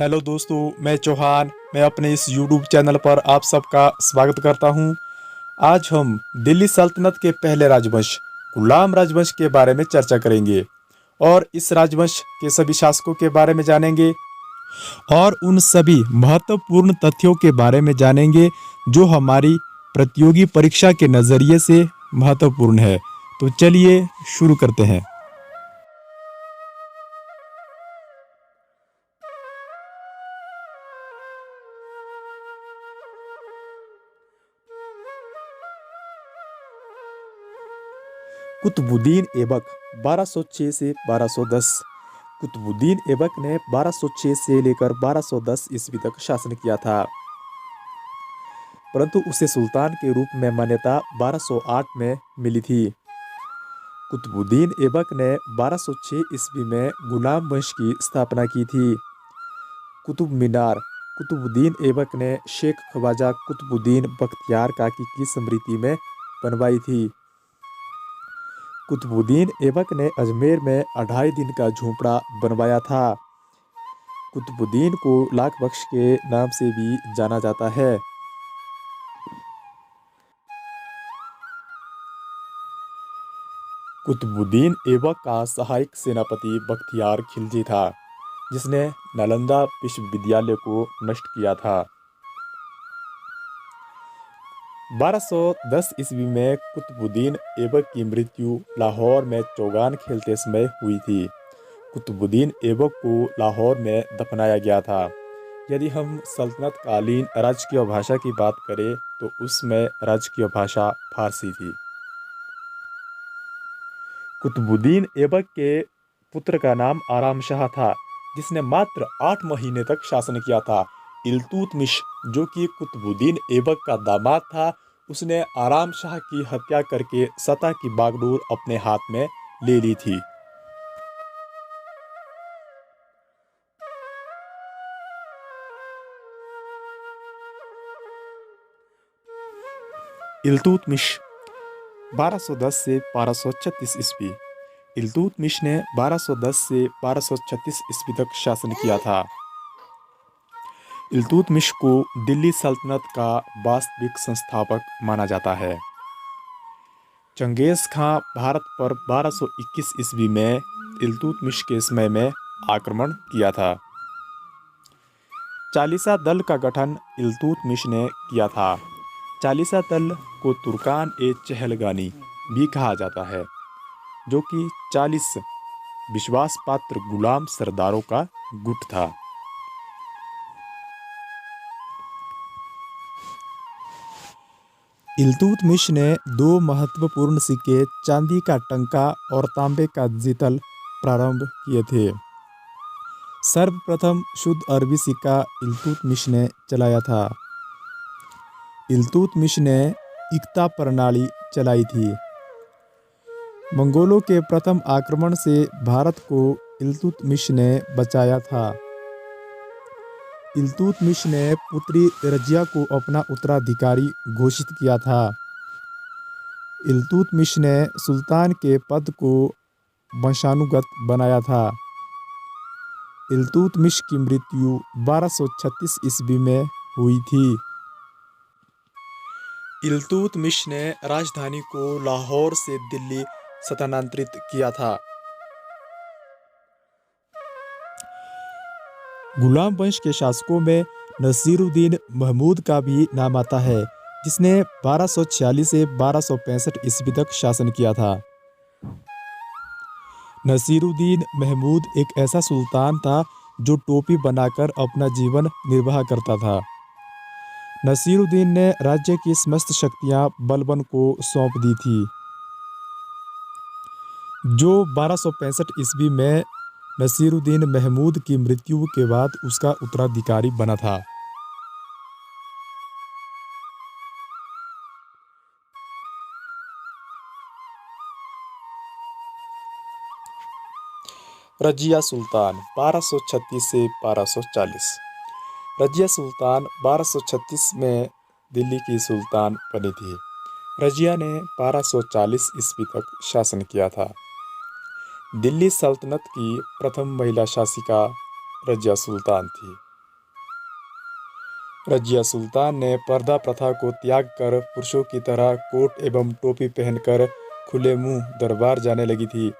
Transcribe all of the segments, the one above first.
Hello दोस्तों, मैं चौहान। मैं अपने इस YouTube चैनल पर आप सबका स्वागत करता हूं। आज हम दिल्ली सल्तनत के पहले राजवंश गुलाम राजवंश के बारे में चर्चा करेंगे और इस राजवंश के सभी शासकों के बारे में जानेंगे और उन सभी महत्वपूर्ण तथ्यों के बारे में जानेंगे जो हमारी प्रतियोगी परीक्षा के नज़रिए से महत्वपूर्ण है। तो चलिए शुरू करते हैं। कुतुबुद्दीन ऐबक 1206 से 1210। कुतुबुद्दीन ऐबक ने 1206 से लेकर 1210 ईस्वी तक शासन किया था, परंतु उसे सुल्तान के रूप में मान्यता 1208 में मिली थी। कुतुबुद्दीन ऐबक ने 1206 ईस्वी में गुलाम वंश की स्थापना की थी। कुतुब मीनार कुतुबुद्दीन ऐबक ने शेख ख्वाजा कुतुबुद्दीन बख्तियार काकी की स्मृति में बनवाई थी। कुतुबुद्दीन ऐबक ने अजमेर में 2.5 दिन का झोंपड़ा बनवाया था। कुतुबुद्दीन को लाख बख्श के नाम से भी जाना जाता है। कुतुबुद्दीन ऐबक का सहायक सेनापति बख्तियार खिलजी था, जिसने नालंदा विश्वविद्यालय को नष्ट किया था। 1210 ईस्वी में कुतुबुद्दीन ऐबक की मृत्यु लाहौर में चौगान खेलते समय हुई थी। कुतुबुद्दीन ऐबक को लाहौर में दफनाया गया था। यदि हम सल्तनत कालीन राजकीय भाषा की बात करें तो उसमें राजकीय भाषा फारसी थी। कुतुबुद्दीन ऐबक के पुत्र का नाम आराम शाह था, जिसने मात्र 8 महीने तक शासन किया था। इल्तुतमिश, जो कि कुतुबुद्दीन ऐबक का दामाद था, उसने आराम शाह की हत्या करके सत्ता की बागडोर अपने हाथ में ले ली थी। इल्तुतमिश 1210 से 1236 ईस्वी। इल्तुतमिश ने 1210 से 1236 ईस्वी तक शासन किया था। इल्तुतमिश को दिल्ली सल्तनत का वास्तविक संस्थापक माना जाता है। चंगेज खां भारत पर 1221 ईस्वी में इल्तुतमिश के समय में आक्रमण किया था। चालीसा दल का गठन इल्तुतमिश ने किया था। चालीसा दल को तुर्कान ए चहलगानी भी कहा जाता है, जो कि 40 विश्वास पात्र गुलाम सरदारों का गुट था। इल्तुतमिश ने 2 महत्वपूर्ण सिक्के, चांदी का टंका और तांबे का जितल प्रारंभ किए थे। सर्वप्रथम शुद्ध अरबी सिक्का इल्तुतमिश ने चलाया था। इल्तुतमिश ने इक्ता प्रणाली चलाई थी। मंगोलों के प्रथम आक्रमण से भारत को इल्तुतमिश ने बचाया था। इल्तुतमिश ने पुत्री रजिया को अपना उत्तराधिकारी घोषित किया था। इल्तुतमिश ने सुल्तान के पद को वंशानुगत बनाया था। इल्तुतमिश की मृत्यु 1236 ईस्वी में हुई थी। इल्तुतमिश ने राजधानी को लाहौर से दिल्ली स्थानांतरित किया था। गुलाम वंश के शासकों में नसीरुद्दीन महमूद का भी नाम आता है, जिसने 1246 से 1265 ईस्वी तक शासन किया था। नसीरुद्दीन महमूद एक ऐसा सुल्तान था जो टोपी बनाकर अपना जीवन निर्वाह करता था। नसीरुद्दीन ने राज्य की समस्त शक्तियां बलबन को सौंप दी थी, जो 1265 ईस्वी में नसीरुद्दीन महमूद की मृत्यु के बाद उसका उत्तराधिकारी बना था। रजिया सुल्तान 1236 से 1240। रजिया सुल्तान 1236 में दिल्ली की सुल्तान बनी थी। रजिया ने 1240 ईस्वी तक शासन किया था। दिल्ली सल्तनत की प्रथम महिला शासिका रजिया सुल्तान थी। रजिया सुल्तान ने पर्दा प्रथा को त्याग कर पुरुषों की तरह कोट एवं टोपी पहनकर खुले मुंह दरबार जाने लगी थी।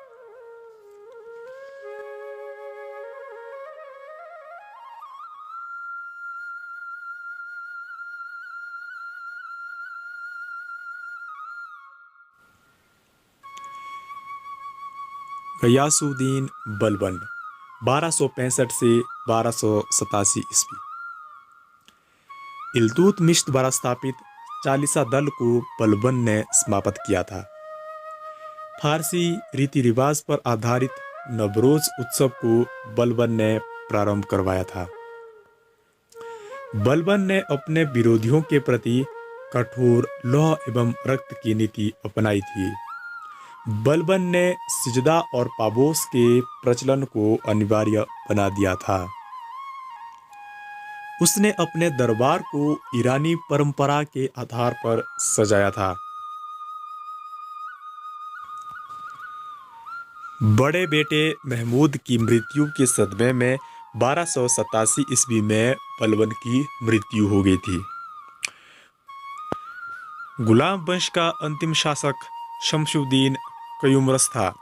गयासुद्दीन बलबन 1265 से 1287 ईस्वी। इल्तुतमिश द्वारा स्थापित चालीसा दल को बलबन ने समाप्त किया था। फारसी रीति रिवाज पर आधारित नवरोज उत्सव को बलबन ने प्रारंभ करवाया था। बलबन ने अपने विरोधियों के प्रति कठोर लौह एवं रक्त की नीति अपनाई थी। बलबन ने सिजदा और पाबोस के प्रचलन को अनिवार्य बना दिया था। उसने अपने दरबार को ईरानी परंपरा के आधार पर सजाया था। बड़े बेटे महमूद की मृत्यु के सदमे में 1287 ईस्वी में बलबन की मृत्यु हो गई थी। गुलाम वंश का अंतिम शासक शमशुद्दीन कयूमरस था।